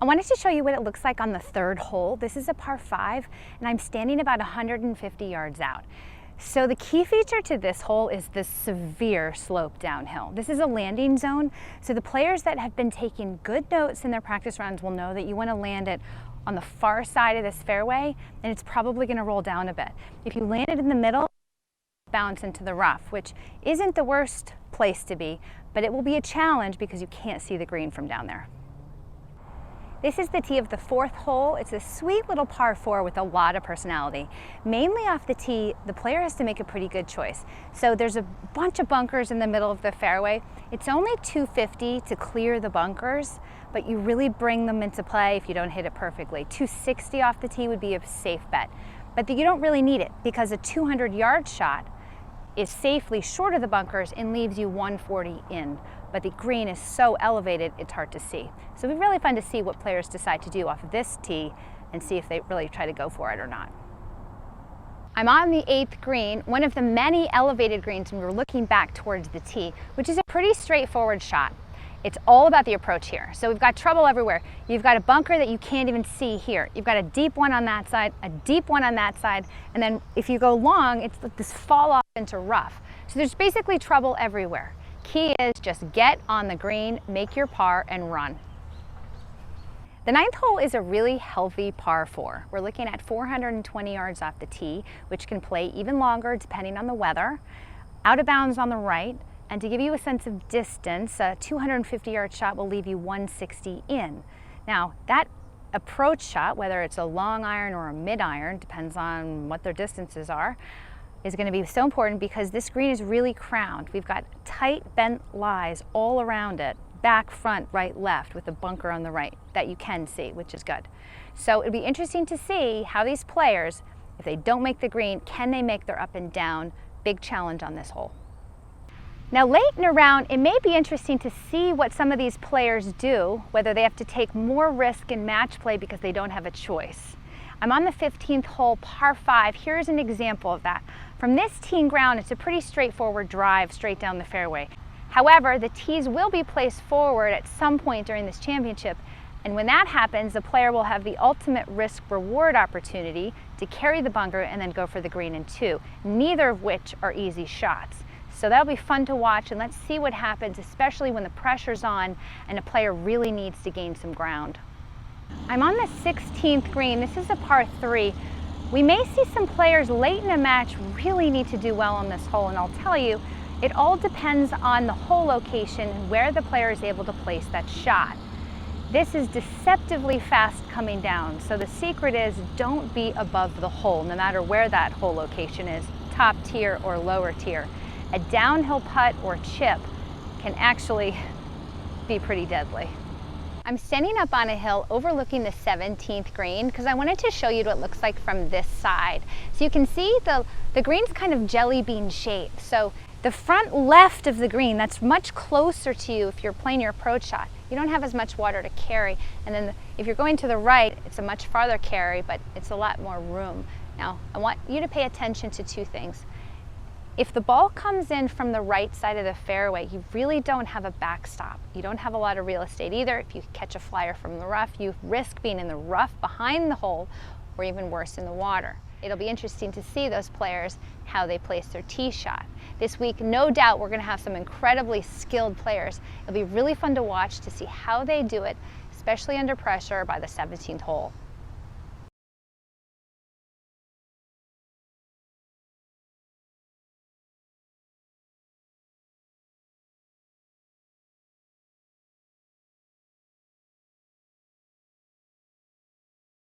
I wanted to show you what it looks like on the third hole. This is a par 5, and I'm standing about 150 yards out. So the key feature to this hole is this severe slope downhill. This is a landing zone, so the players that have been taking good notes in their practice rounds will know that you want to land it on the far side of this fairway, and it's probably going to roll down a bit. If you land it in the middle, bounce into the rough, which isn't the worst place to be, but it will be a challenge because you can't see the green from down there. This is the tee of the fourth hole. It's a sweet little par 4 with a lot of personality. Mainly off the tee, the player has to make a pretty good choice. So there's a bunch of bunkers in the middle of the fairway. It's only 250 to clear the bunkers, but you really bring them into play if you don't hit it perfectly. 260 off the tee would be a safe bet, but you don't really need it because a 200-yard shot is safely short of the bunkers and leaves you 140 in. But the green is so elevated, it's hard to see. So it'll be really fun to see what players decide to do off of this tee and see if they really try to go for it or not. I'm on the 8th green, one of the many elevated greens, and we're looking back towards the tee, which is a pretty straightforward shot. It's all about the approach here. So we've got trouble everywhere. You've got a bunker that you can't even see here. You've got a deep one on that side, a deep one on that side, and then if you go long, it's like this fall off into rough. So there's basically trouble everywhere. Key is just get on the green, make your par, and run. The 9th hole is a really healthy par 4. We're looking at 420 yards off the tee, which can play even longer depending on the weather. Out of bounds on the right, and to give you a sense of distance, a 250-yard shot will leave you 160 in. Now, that approach shot, whether it's a long iron or a mid iron, depends on what their distances are, is going to be so important because this green is really crowned. We've got tight bent lies all around it, back, front, right, left, with a bunker on the right that you can see, which is good. So it'll be interesting to see how these players, if they don't make the green, can they make their up and down? Big challenge on this hole. Now late in a round, it may be interesting to see what some of these players do, whether they have to take more risk in match play because they don't have a choice. I'm on the 15th hole, par 5. Here's an example of that. From this teeing ground, it's a pretty straightforward drive straight down the fairway. However, the tees will be placed forward at some point during this championship, and when that happens, the player will have the ultimate risk-reward opportunity to carry the bunker and then go for the green in 2, neither of which are easy shots. So that'll be fun to watch, and let's see what happens, especially when the pressure's on and a player really needs to gain some ground. I'm on the 16th green. This is a par 3. We may see some players late in a match really need to do well on this hole, and I'll tell you, it all depends on the hole location and where the player is able to place that shot. This is deceptively fast coming down, so the secret is don't be above the hole, no matter where that hole location is, top tier or lower tier. A downhill putt or chip can actually be pretty deadly. I'm standing up on a hill overlooking the 17th green because I wanted to show you what it looks like from this side. So you can see the green's kind of jelly bean shaped. So the front left of the green, that's much closer to you if you're playing your approach shot. You don't have as much water to carry. And then if you're going to the right, it's a much farther carry, but it's a lot more room. Now, I want you to pay attention to 2 things. If the ball comes in from the right side of the fairway, you really don't have a backstop. You don't have a lot of real estate either. If you catch a flyer from the rough, you risk being in the rough behind the hole, or even worse, in the water. It'll be interesting to see those players, how they place their tee shot. This week, no doubt, we're gonna have some incredibly skilled players. It'll be really fun to watch to see how they do it, especially under pressure by the 17th hole.